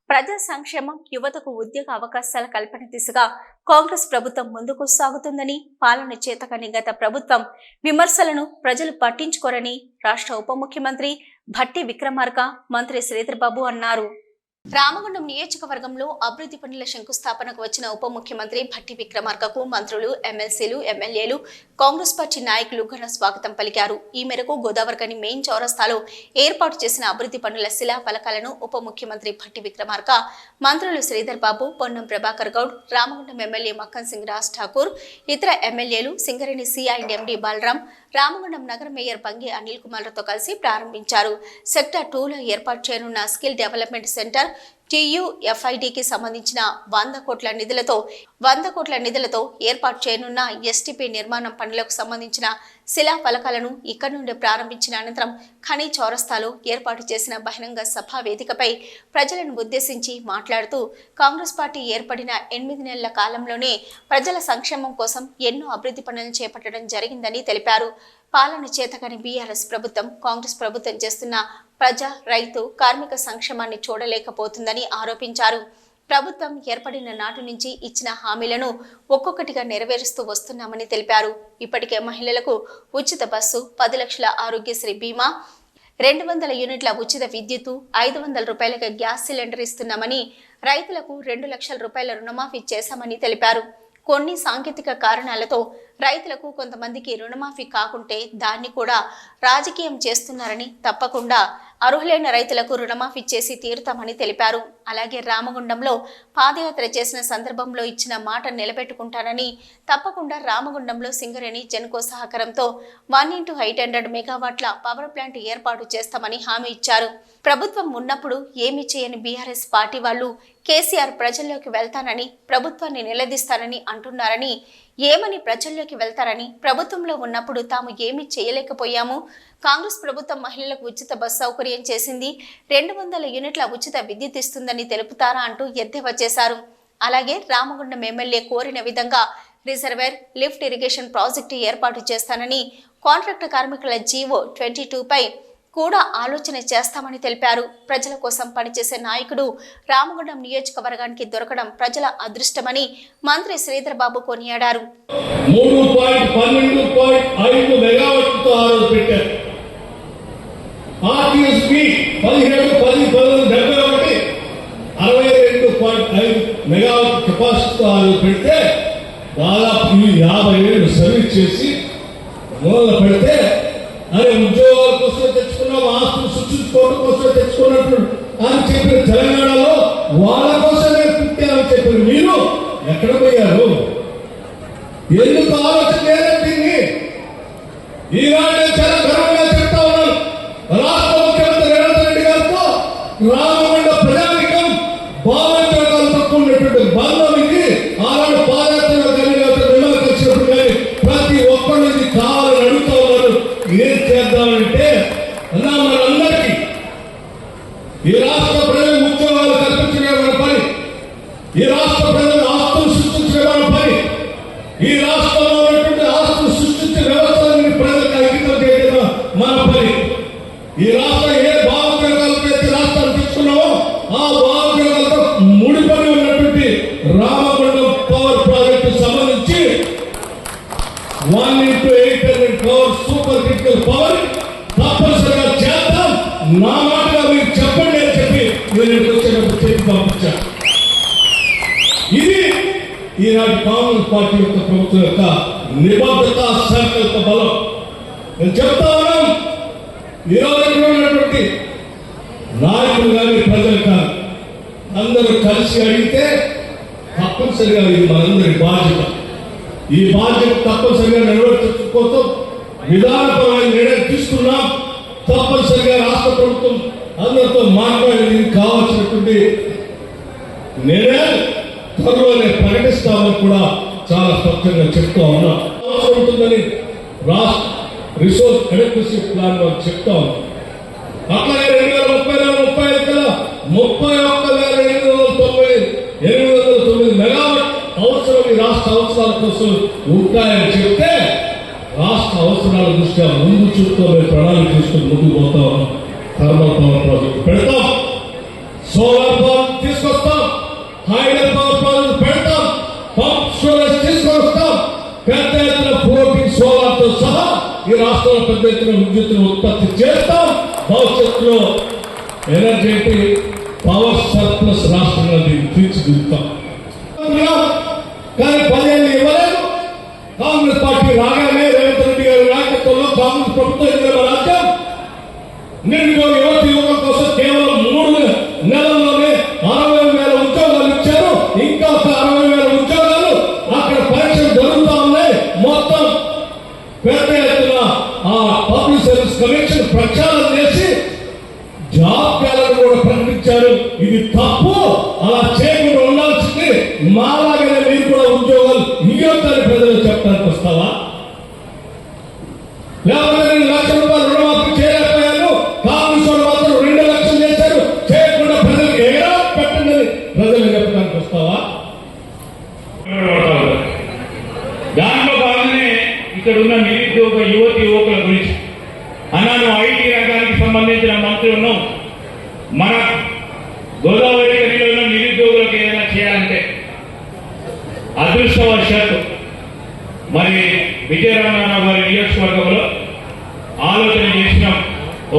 ప్రజా సంక్షేమం, యువతకు ఉద్యోగ అవకాశాల కల్పన దిశగా కాంగ్రెస్ ప్రభుత్వం ముందుకు సాగుతుందని, పాలన చేతకాని గత ప్రభుత్వం విమర్శలను ప్రజలు పట్టించుకోరని రాష్ట్ర ఉప ముఖ్యమంత్రి భట్టి విక్రమార్క మంత్రి శ్రీధర్ బాబు అన్నారు. రామగుండం నియోజకవర్గంలో అభివృద్ధి పనుల శంకుస్థాపనకు వచ్చిన ఉప ముఖ్యమంత్రి భట్టి విక్రమార్కకు మంత్రులు, ఎమ్మెల్సీలు, ఎమ్మెల్యేలు, కాంగ్రెస్ పార్టీ నాయకులు ఘన స్వాగతం పలికారు. ఈ మేరకు గోదావరికని మెయిన్ చౌరస్తాలో ఏర్పాటు చేసిన అభివృద్ధి పనుల శిలా ఫలకాలను ఉప ముఖ్యమంత్రి భట్టి విక్రమార్క, మంత్రులు శ్రీధర్ బాబు, పొన్నం ప్రభాకర్ గౌడ్, రామగుండం ఎమ్మెల్యే మక్కన్ సింగ్ రాజ్ ఠాకూర్, ఇతర ఎమ్మెల్యేలు, సింగరేణి సిఐఎండి బాలరాం, రామగుండం నగర మేయర్ బంగి అనిల్ కుమార్లతో కలిసి ప్రారంభించారు. సెక్టర్ 2లో ఏర్పాటు చేయనున్న స్కిల్ డెవలప్మెంట్ సెంటర్ TUFIDకి సంబంధించిన 100 కోట్ల నిధులతో ఏర్పాటు చేయనున్న STP నిర్మాణం పనులకు సంబంధించిన శిలా ఫలకాలను ఇక్కడి నుండి ప్రారంభించిన అనంతరం ఖని చౌరస్తాలో ఏర్పాటు చేసిన బహిరంగ సభా వేదికపై ప్రజలను ఉద్దేశించి మాట్లాడుతూ కాంగ్రెస్ పార్టీ ఏర్పడిన 8 నెలల కాలంలోనే ప్రజల సంక్షేమం కోసం ఎన్నో అభివృద్ధి పనులను చేపట్టడం జరిగిందని తెలిపారు. పాలన చేతకాని బీఆర్ఎస్ ప్రభుత్వం, కాంగ్రెస్ ప్రభుత్వం చేస్తున్న ప్రజా, రైతు, కార్మిక సంక్షేమాన్ని చూడలేకపోతుందని ఆరోపించారు. ప్రభుత్వం ఏర్పడిన నాటి నుంచి ఇచ్చిన హామీలను ఒక్కొక్కటిగా నెరవేరుస్తూ వస్తున్నామని తెలిపారు. ఇప్పటికే మహిళలకు ఉచిత బస్సు, 10 లక్షల ఆరోగ్యశ్రీ బీమా, 200 యూనిట్ల ఉచిత విద్యుత్తు, 500 రూపాయలకు గ్యాస్ సిలిండర్ ఇస్తున్నామని, రైతులకు 2 లక్షల రూపాయల రుణమాఫీ చేశామని తెలిపారు. కొన్ని సాంకేతిక కారణాలతో రైతులకు కొంతమందికి రుణమాఫీ కాకుంటే దాన్ని కూడా రాజకీయం చేస్తున్నారని, తప్పకుండా అర్హులైన రైతులకు రుణమాఫీ చేసి తీరుతామని తెలిపారు. అలాగే రామగుండంలో పాదయాత్ర చేసిన సందర్భంలో ఇచ్చిన మాట నిలబెట్టుకుంటానని, తప్పకుండా రామగుండంలో సింగరేణి జెన్కో సహకారంతో 1x800 మెగావాట్ల పవర్ ప్లాంట్ ఏర్పాటు చేస్తామని హామీ ఇచ్చారు. ప్రభుత్వం ఉన్నప్పుడు ఏమీ చేయని బీఆర్ఎస్ పార్టీ వాళ్ళు కేసీఆర్ ప్రజల్లోకి వెళ్తానని, ప్రభుత్వాన్ని నిలదీస్తానని అంటున్నారని, ఏమని ప్రజల్లోకి వెళ్తారని, ప్రభుత్వంలో ఉన్నప్పుడు తాము ఏమీ చేయలేకపోయాము, కాంగ్రెస్ ప్రభుత్వం మహిళలకు ఉచిత బస్ సౌకర్యం చేసింది, 200 యూనిట్ల ఉచిత విద్యుత్ ఇస్తుందని తెలుపుతారా అంటూ ఎద్దేవా చేశారు. అలాగే రామగుండం ఎమ్మెల్యే కోరిన విధంగా రిజర్వేర్, లిఫ్ట్ ఇరిగేషన్ ప్రాజెక్టు ఏర్పాటు చేస్తానని, కాంట్రాక్టు కార్మికుల జీవో 22పై కూడా ఆలోచన చేస్తామని తెలిపారు. ప్రజల కోసం పనిచేసే నాయకుడు రామగుండం నియోజకవర్గానికి దొరకడం ప్రజల అదృష్టమని మంత్రి శ్రీధర్ బాబు కొనియాడారు. 3.12.5 మెగావాట్లతో ఆరోజు పెట్టారు. ఆర్టీఎస్పీ 17 62.5 మెగావాట్ కెపాసిటీతో ఆరోజు పెడితే దాదాపు 50 ఏళ్ళు సర్వీస్ చేసి మొదలు పెడితే అరే ఉద్యోగాల కోసం తెచ్చుకున్నాం, ఆస్తులు సృష్టించుకోవడం కోసం తెచ్చుకున్నట్లు అని చెప్పిన తెలంగాణలో వాళ్ళ కోసమే పుట్టామని చెప్పిన మీరు ఎక్కడ పోయారు? ఎందుకు ఆలోచన లేదండి? ఈనాడు చాలా గర్వంగా చెప్తా ఉన్నాను. రాష్ట్ర ముఖ్యమంత్రి రేవంత్ రెడ్డి గారితో రామగుండ ప్రజానికం భావోద్వేగాలతో ఉన్నటువంటి బంధం ఇది. ఆనాడు పాదయాత్రలో కానీ విమలకు వచ్చినప్పుడు కానీ ప్రతి ఒక్కరిని కావాలని అడుగుతా ఉన్నారు. ఏం చేద్దామంటే అన్నా మనందరికీ ఈ రాష్ట్ర ప్రజలు ఉద్యోగాలు కల్పించే మన పని, ఈ రాష్ట్ర ప్రజలు ఆస్తులు సృష్టించే మన పని, ఈ రాష్ట్రంలో ఉన్నటువంటి ఆస్తులు సృష్టించే వ్యవస్థలని ప్రజలకు అంకితం చేయడం మన పని. ఈ రాష్ట్రం ఏ భావోద్వేగాలతో అయితే రాష్ట్రాన్ని తెచ్చుకున్నామో ఆ భావోద్వేగాలతో ముడిపడి ఉన్నటువంటి రామగుండం పవర్ ప్రాజెక్టు సంబంధించి 1x800 power super critical power తప్పనిసరిగా చేద్దాం. నా మాటగా మీరు చెప్పండి అని చెప్పి నేను వచ్చేటప్పుడు చెప్పి పంపించాను. ఇది ఈనాటి కాంగ్రెస్ పార్టీ యొక్క ప్రభుత్వం యొక్క నిబద్ధత, సంకల్ప బలం. నేను చెప్తా ఉన్నాం, ఈరోజు ఉన్నటువంటి నాయకులు కానీ ప్రజలు కానీ అందరూ కలిసి అడిగితే తప్పనిసరిగా ఇది మనందరి బాధ్యత. ఈ బాధ్యత తప్పనిసరిగా నెరవేర్చడం కోసం విధానపరమైన నిర్ణయం తీసుకున్నాం. తప్పనిసరిగా రాష్ట్ర ప్రభుత్వం అందరితో మాట్లాడి కావాల్సినటువంటి నిర్ణయాలు త్వరలోనే ప్రకటిస్తామని కూడా చాలా స్పష్టంగా చెప్తా ఉన్నాం. అవసరం ఉంటుందని రాష్ట్ర రిసోర్స్ ఎలక్ట్రిసిటీ ప్లాన్ వాళ్ళు చెప్తా ఉన్నాం. అట్లాగే 2030 కల్లా 31,809 మెగావాట్ అవసరం ఈ రాష్ట్ర అవసరాల కోసం ఉంటాయని చెప్తే రాష్ట్ర అవసరాల దృష్ట్యా ముందు చూపుతో ప్రణాళిక తీసుకుని ముందుకు పోతాం. థర్మల్ పవర్ ప్రాజెక్ట్ పెడతాం, సోలార్ పవర్ తీసుకొస్తాం, హైడల్ పవర్ ప్లాంట్ పెడతాం, పంప్ స్టోరేజ్ తీసుకొస్తాం, పెద్ద ఎత్తున ఫ్లోటింగ్ సోలార్ తో సహా ఈ రాష్ట్రంలో పెద్ద ఎత్తున విద్యుత్తును ఉత్పత్తి చేస్తాం. భవిష్యత్తులో ఎనర్జీ పవర్ సర్ప్లస్ రాష్ట్రంగా తీర్చిదిద్దుతాం. కానీ 10 ఏళ్ళు ఇవ్వలేదు. కాంగ్రెస్ పార్టీ రాగానే రేవంత్ రెడ్డి గారి నాయకత్వంలో కాంగ్రెస్ ప్రభుత్వం ఎన్నికల రాజ్యం నిరుద్యోగ యువకుల కోసం కేవలం 3 నెలల్లోనే 60,000 ఉద్యోగాలు ఇచ్చారు. ఇంకా 60,000 ఉద్యోగాలు అక్కడ పరీక్షలు జరుగుతూ ఉన్నాయి. మొత్తం పెద్ద ఎత్తున ఆ పబ్లిక్ సర్వీస్ కమిషన్ ప్రచారం చేసి జాబ్ క్యాలెండర్ కూడా ప్రకటించారు. ఇది తప్పు, అలా చేయకుండా ఉండాల్సింది. మాలాగానే మీరు కూడా ఉద్యోగాలు ఇవ్వద్దని ప్రజలు చెప్పడానికి వస్తావా? లేకపోతే నేను ₹1,00,000 రుణమాఫీ చేయలేకపోయాను, కాంగ్రెస్ వాళ్ళు మాత్రం 2 లక్షలు చేశారు, చేయకుండా ప్రజలకు ఎగరా పెట్టండి ప్రజలు చెప్పడానికి వస్తావా? దాంట్లో భాగంగానే ఇక్కడ ఉన్న నిరుద్యోగ యువకుల గురించి అన్నాను. ఐటీ రంగానికి సంబంధించిన మంత్రి ఉన్నాం. మన గోదావరి గనిలో ఉన్న నిరుద్యోగులకు ఏదైనా చేయాలంటే అదృష్టవశాత్తు మరి విజయరామరావు గారి నియోజకవర్గంలో ఆలోచన చేసినాం.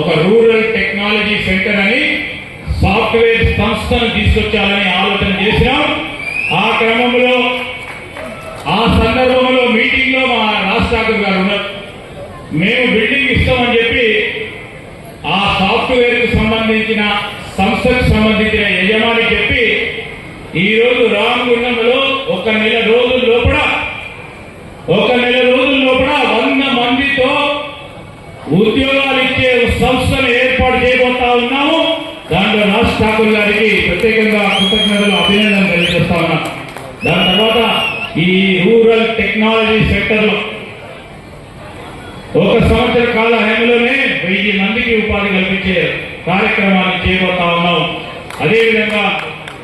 ఒక రూరల్ టెక్నాలజీ సెంటర్ అని సాఫ్ట్వేర్ సంస్థను తీసుకొచ్చాలని ఆలోచన చేసినాం. ఆ క్రమంలో ఆ సందర్భంలో మీటింగ్ లో మా రాష్ట్రాధికారి గారు ఉన్నారు. మేము బిల్డింగ్ ఇస్తామని చెప్పి ఆ సాఫ్ట్వేర్ కు సంబంధించిన సంస్థకు సంబంధించిన యజమాని చెప్పి ఈ రోజు రామగుండంలో 1 నెల రోజుల లోపల 100 మందితో ఉద్యోగాలు ఇచ్చే సంస్థను ఏర్పాటు చేయబోతా ఉన్నాము. దాంట్లో రాజ్ ఠాకూర్ గారికి ప్రత్యేకంగా కృతజ్ఞతలు అభినందనలు తెలియజేస్తా ఉన్నాం. దాని తర్వాత ఈ రూరల్ టెక్నాలజీ సెక్టర్ లో 1 సంవత్సర కాల హేమలోనే 1000 మందికి ఉపాధి కల్పించే కార్యక్రమాన్ని చేయబోతా ఉన్నాం. అదేవిధంగా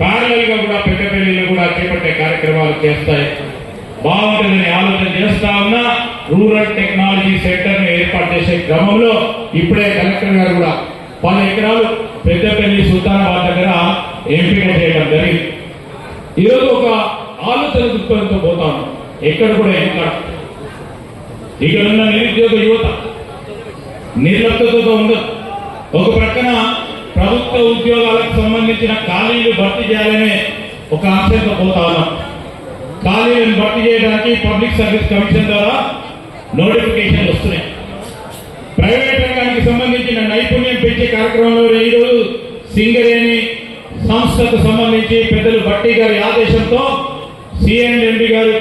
ప్యారలల్ గా కూడా పెద్దపల్లిలో కూడా చేపట్టే కార్యక్రమాలు చేస్తాయి. బాగుంటుందని ఆలోచన చేస్తా ఉన్నా. రూరల్ టెక్నాలజీ సెంటర్ ను ఏర్పాటు చేసే క్రమంలో ఇప్పుడే కలెక్టర్ గారు కూడా 10 ఎకరాలు పెద్దపల్లి సుల్తానాబాద్ దగ్గర ఎంపిక చేయడం జరిగింది. ఈరోజు ఒక ఆలోచన దృక్పథంతో పోతాం. ఎక్కడ కూడా ఇక్కడ ఉన్న నిరుద్యోగ యువత నిర్లక్ష్యతతో ఉండదు. ఒక ప్రక్కన ప్రభుత్వ ఉద్యోగాలకు సంబంధించిన ఖాళీలు భర్తీ చేయాలనే ఒక అంశంతో పోతా ఉన్నాం. ఖాళీలను భర్తీ చేయడానికి పబ్లిక్ సర్వీస్ కమిషన్ ద్వారా నోటిఫికేషన్లు వస్తున్నాయి. ప్రైవేట్ రంగానికి సంబంధించిన నైపుణ్యం పెంచే కార్యక్రమంలో ఈరోజు సింగరేణి సంస్థకు సంబంధించి పెద్దలు భట్టి గారి ఆదేశంతో సిఎండి గారు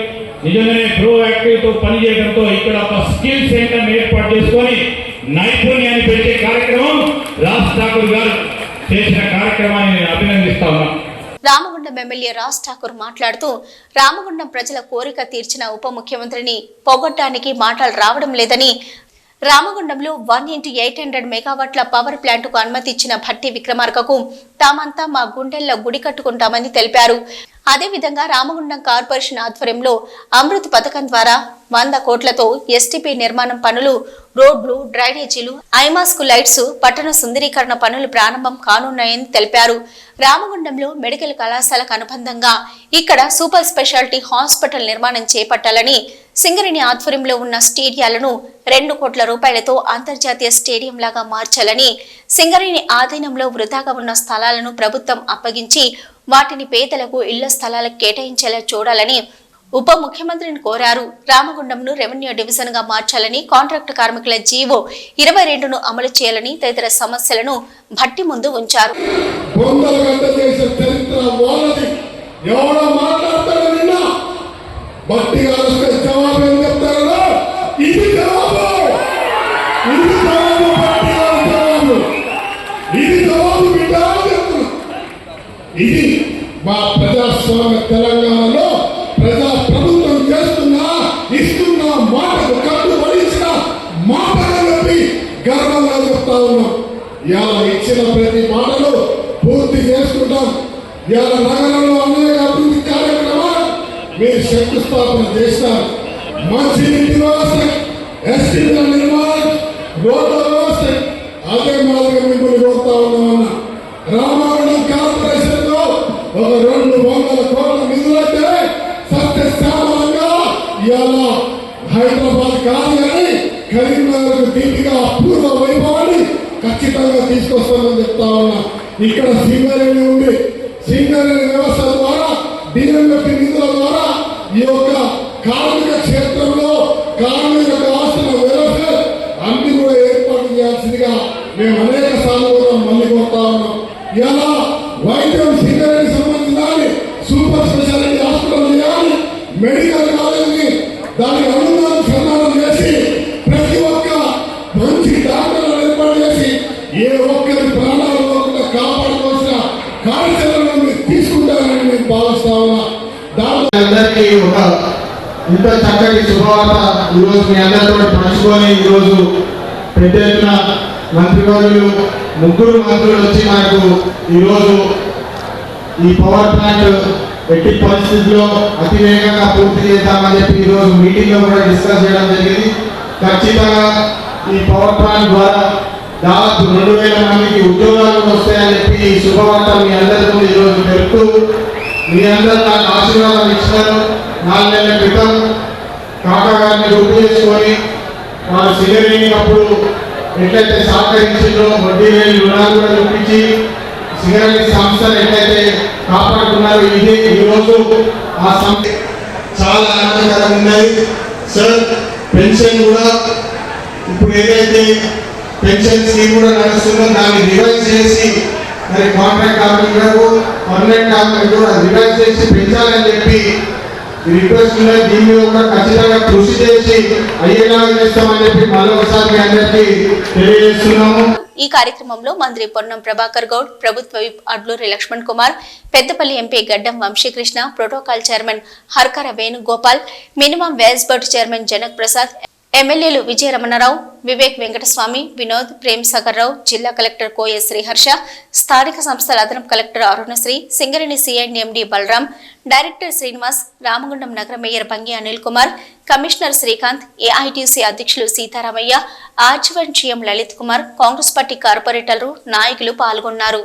నిజంగానే ప్రోయాక్టివ్ తో పనిచేయడంతో ఇక్కడ ఒక స్కిల్ సెంటర్ ఏర్పాటు చేసుకొని నైపుణ్యాన్ని పెంచే కార్యక్రమం రాజ్ ఠాకూర్ గారు చేసిన కార్యక్రమాన్ని నేను అభినందిస్తా ఉన్నాను. రామగుండం ఎమ్మెల్యే రాజ్ ఠాకూర్ మాట్లాడుతూ రామగుండం ప్రజల కోరిక తీర్చిన ఉప ముఖ్యమంత్రిని పొగడ్డానికి మాటలు రావడం లేదని, రామగుండంలో 1x800 మెగావాట్ల పవర్ ప్లాంట్ కు అనుమతి ఇచ్చిన భట్టి విక్రమార్కకు తామంతా మా గుండెల్లో గుడి కట్టుకుంటామని తెలిపారు. అదేవిధంగా రామగుండం కార్పొరేషన్ ఆధ్వర్యంలో అమృత్ పథకం ద్వారా 100 కోట్లతో ఎస్టీపీ నిర్మాణం పనులు, రోడ్లు, డ్రైనేజీలు, ఐమాస్కు లైట్స్, పట్టణ సుందరీకరణ పనులు ప్రారంభం కానున్నాయని తెలిపారు. రామగుండంలో మెడికల్ కళాశాలకు అనుబంధంగా ఇక్కడ సూపర్ స్పెషాలిటీ హాస్పిటల్ నిర్మాణం చేపట్టాలని, సింగరేణి ఆధ్వర్యంలో ఉన్న స్టేడియాలను 2 కోట్ల రూపాయలతో అంతర్జాతీయ స్టేడియం లాగా మార్చాలని, సింగరేణి ఆధీనంలో వృధాగా ఉన్న స్థలాలను ప్రభుత్వం అప్పగించి వాటిని పేదలకు ఇళ్ల స్థలాలకు కేటాయించేలా చూడాలని ఉప ముఖ్యమంత్రిని కోరారు. రామగుండంను రెవెన్యూ డివిజన్ గా మార్చాలని, కాంట్రాక్టు కార్మికుల జీవో 22ను అమలు చేయాలని తదితర సమస్యలను భట్టి ముందు ఉంచారు. ఇది మా ప్రజాస్వామ్య తెలంగాణలో ప్రజా ప్రభుత్వం చేస్తున్నా ఇస్తున్న మాటకు కట్టుబడించిన మాటలు గర్వంగా చెప్తా ఉన్నాం. ఇలా ఇచ్చిన ప్రతి మాటలు పూర్తి చేసుకుంటాం. ఇలా నగరంలో అనేక అభివృద్ధి కార్యక్రమాలు మీరు శంకుస్థాపన చేస్తారు. మంచి నీటి వ్యవస్థ, ఎస్టీల నిర్మాణం, రోడ్ల వ్యవస్థ అదే మాదిరిగా మిమ్మల్ని కోరుతా ఉన్నామన్నా. రామగుండం కార్పొరేషన్ లో కరీంనగర్ దీపిగా అపూర్వ వైభవాన్ని ఖచ్చితంగా తీసుకొస్తామని చెప్తా ఉన్నా. ఇక్కడ సింగరేణి ఉంది. సింగరేణి వ్యవస్థ ద్వారా DMF నిధుల ద్వారా ఈ యొక్క కార్మిక క్షేత్రంలో కార్మిక ఆస్తుల వెల్ఫేర్ అన్ని కూడా ఏర్పాటు చేయాల్సిందిగా మేము అనేక సార్లు కూడా మళ్ళీ కోరుతా ఉన్నాం. ఇలా వైద్యం సింగరేణి సంబంధించి సూపర్ స్పెషాలిటీ హాస్పిటల్ చేయాలి, మెడికల్ కాలేజీని దానికి అనుదానం చేసి ప్రతి ఒక్క మంచి డాక్టర్లు ఏర్పాటు చేసి ఏ ఒక్కరి ప్రాణాలు లేకుండా కాపాడుకోవాల్సిన కార్యాచరణను తీసుకుంటారని నేను భావిస్తా ఉన్నా. అందరికీ ఒక ఇంత చక్కటి శుభవార్త ఈరోజు మీ అందరితో పంచుకొని ఈరోజు పెద్ద ఎత్తున మంత్రివర్యులు 3 మంత్రులు వచ్చి మనకు ఈరోజు ఈ పవర్ ప్లాంట్ ఎట్టి పరిస్థితుల్లో అతివేగంగా పూర్తి చేద్దామని చెప్పి ఈరోజు మీటింగ్లో కూడా డిస్కస్ చేయడం జరిగింది. ఖచ్చితంగా ఈ పవర్ ప్లాంట్ ద్వారా దాదాపు 2000 మందికి ఉద్యోగాలు కూడా వస్తాయని చెప్పి ఈ శుభవార్త మీ అందరితో ఈరోజు తెలుపుతూ మీ అందరూ నాకు ఆశీర్వాదం ఇచ్చినారు. 4 నెలల క్రితం కాకా గారిని గుర్తు చేసుకొని వారు సింగరేణి అప్పుడు ఎట్లయితే సహకరించిందో వడ్డీ లేని రుణాలు కూడా చూపించి సింగరేణి సంస్థలు ఎట్లయితే కాపాడుతున్నారు. ఇదే ఈరోజు ఆ సంస్థ చాలా ఆనందకరంగా ఉన్నాయి. సార్ పెన్షన్ కూడా ఇప్పుడు ఏదైతే పెన్షన్ స్కీమ్ కూడా నడుస్తుందో దాన్ని రివైజ్ చేసి మరి కాంట్రాక్ట్ కార్మికులకు పర్మనెంట్ కార్మికులకు కూడా రివైజ్ చేసి పెంచాలని చెప్పి రిక్వెస్ట్ ఉన్నాయి. దీని మీద కూడా ఖచ్చితంగా కృషి చేసి అయ్యేలాగా చేస్తామని చెప్పి మరొకసారి మీ అందరికీ తెలియజేస్తున్నాము. ఈ కార్యక్రమంలో మంత్రి పొన్నం ప్రభాకర్ గౌడ్, ప్రభుత్వ whip Adluri Laxman Kumar, Peddapalli MP Gaddam Vamsikrishna, protocol chairman Harkara Venugopal, minimum wage board chairman Janak Prasad, ఎమ్మెల్యేలు విజయరమణరావు, వివేక్ వెంకటస్వామి, వినోద్, ప్రేమ్ సాగర్ రావు, జిల్లా కలెక్టర్ కోయ శ్రీహర్ష, స్థానిక సంస్థల అదనపు collector Arunasri, Singareni CND Balaram, director Srinivas, Ramagundam నగర mayor Bangi Anil Kumar, commissioner Srikanth, AITC అధ్యక్షులు Sitaramayya, R G one GM Lalith Kumar, Congress party కార్పొరేటర్లు, నాయకులు పాల్గొన్నారు.